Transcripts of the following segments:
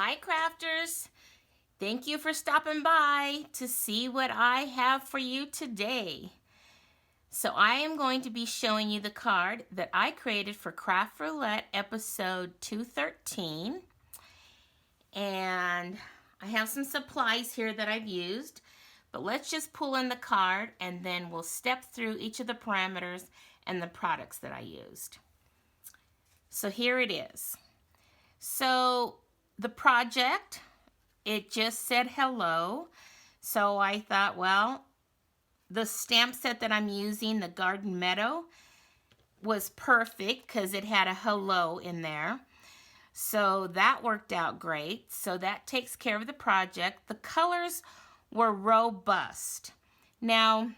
Hi crafters, thank you for stopping by to see what I have for you today. So I am going to be showing you the card that I created for Craft Roulette episode 213. And I have some supplies here that I've used, but let's just pull in the card and then we'll step through each of the parameters and the products that I used. So here it is. So the project, it just said hello. So I thought, well, the stamp set that I'm using, the Garden Meadow, was perfect because it had a hello in there. So that worked out great. So that takes care of the project. The colors were robust. Now,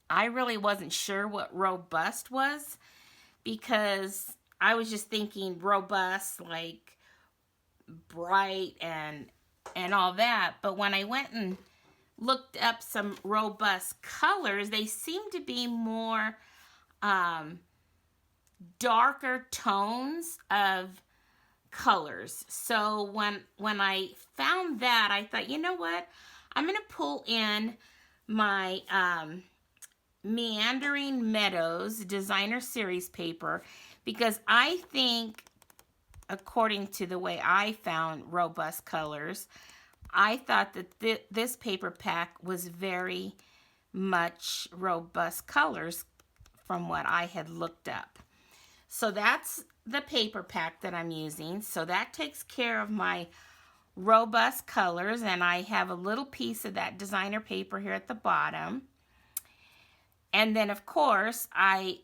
I really wasn't sure what robust was because I was just thinking robust, like bright and all that. But when I went and looked up some robust colors, they seem to be more darker tones of colors. So when I found that, I thought, you know what? I'm going to pull in my Meandering Meadows Designer Series paper because I think, according to the way I found robust colors, I thought that this paper pack was very much robust colors from what I had looked up. So that's the paper pack that I'm using. So that takes care of my robust colors, and I have a little piece of that designer paper here at the bottom. And then, of course, I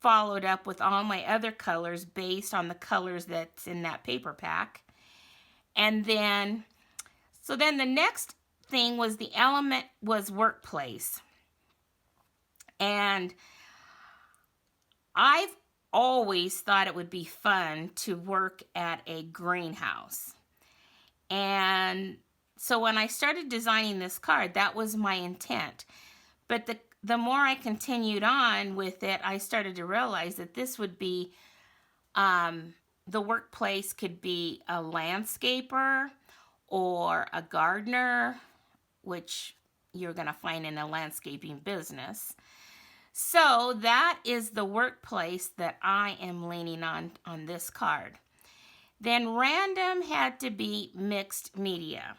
followed up with all my other colors based on the colors that's in that paper pack. And then, so then the next thing was the element was workplace. And I've always thought it would be fun to work at a greenhouse. And so when I started designing this card, that was my intent. But the more I continued on with it, I started to realize that this would be, the workplace could be a landscaper or a gardener, which you're going to find in a landscaping business. So that is the workplace that I am leaning on this card. Then random had to be mixed media.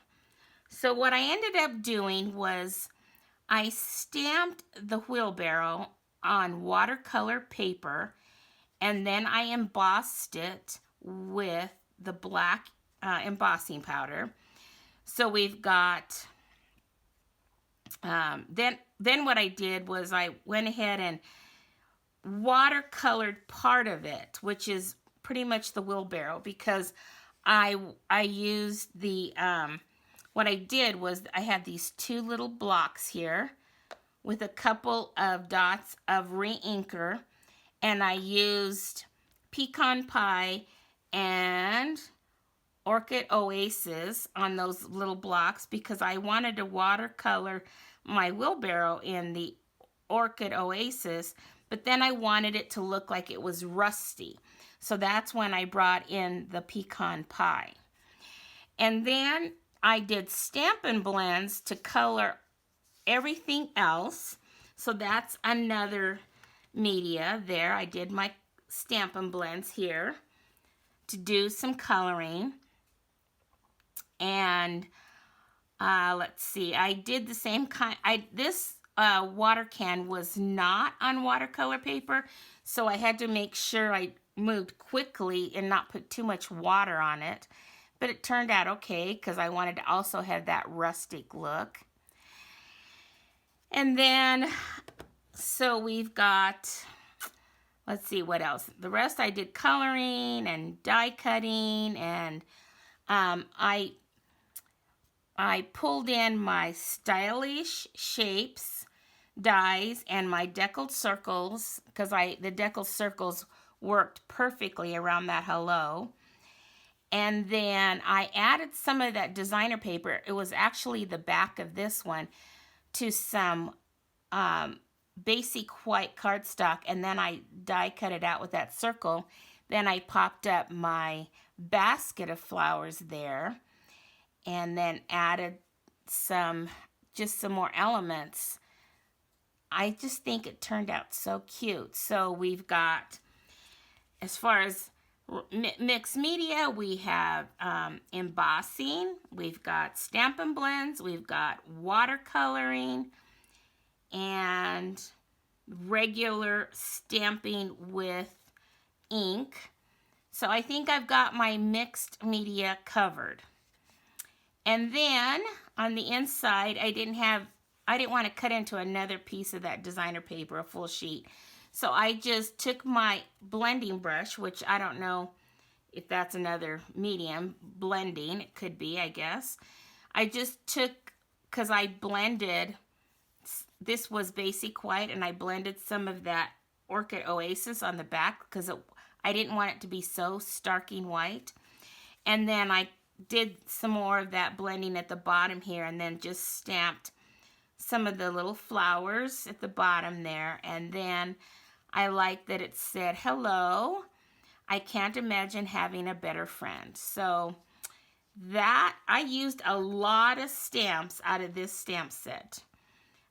So what I ended up doing was I stamped the wheelbarrow on watercolor paper, and then I embossed it with the black embossing powder. So we've got, then what I did was I went ahead and watercolored part of it, which is pretty much the wheelbarrow, because I used the, what I did was I had these two little blocks here with a couple of dots of re-inker, and I used Pecan Pie and Orchid Oasis on those little blocks because I wanted to watercolor my wheelbarrow in the Orchid Oasis, but then I wanted it to look like it was rusty. So that's when I brought in the Pecan Pie. And then I did Stampin' Blends to color everything else. So that's another media there. I did my Stampin' Blends here to do some coloring. And let's see, I did the same kind. This water can was not on watercolor paper, so I had to make sure I moved quickly and not put too much water on it. But it turned out okay because I wanted to also have that rustic look. And then, so we've got, let's see what else. The rest I did coloring and die cutting, and I pulled in my stylish shapes dies and my deckled circles because the deckled circles worked perfectly around that hello. And then I added some of that designer paper. It was actually the back of this one to some basic white cardstock, and then I die cut it out with that circle. Then I popped up my basket of flowers there and then added just some more elements. I just think it turned out so cute. So we've got, as far as mixed media, we have embossing, we've got Stampin' Blends, we've got watercoloring, and regular stamping with ink. So I think I've got my mixed media covered. And then on the inside, I didn't want to cut into another piece of that designer paper, a full sheet. So I just took my blending brush, which I don't know if that's another medium, blending, it could be, I guess. I just took, because I blended, this was basic white, and I blended some of that Orchid Oasis on the back because I didn't want it to be so starking white. And then I did some more of that blending at the bottom here, and then just stamped some of the little flowers at the bottom there. And then I like that it said, hello, I can't imagine having a better friend. So that, I used a lot of stamps out of this stamp set.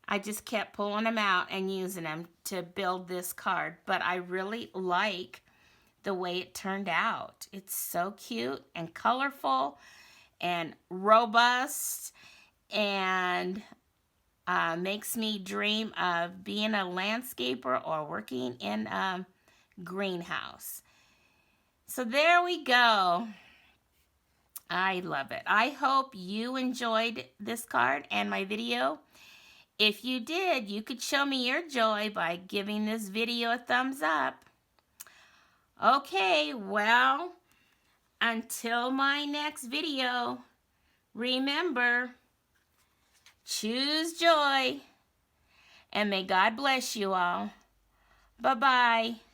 I just kept pulling them out and using them to build this card. But I really like the way it turned out. It's so cute and colorful and robust, and makes me dream of being a landscaper or working in a greenhouse. So there we go. I love it. I hope you enjoyed this card and my video. If you did, you could show me your joy by giving this video a thumbs up. Okay, well, until my next video, remember, choose joy, and may God bless you all. Bye-bye.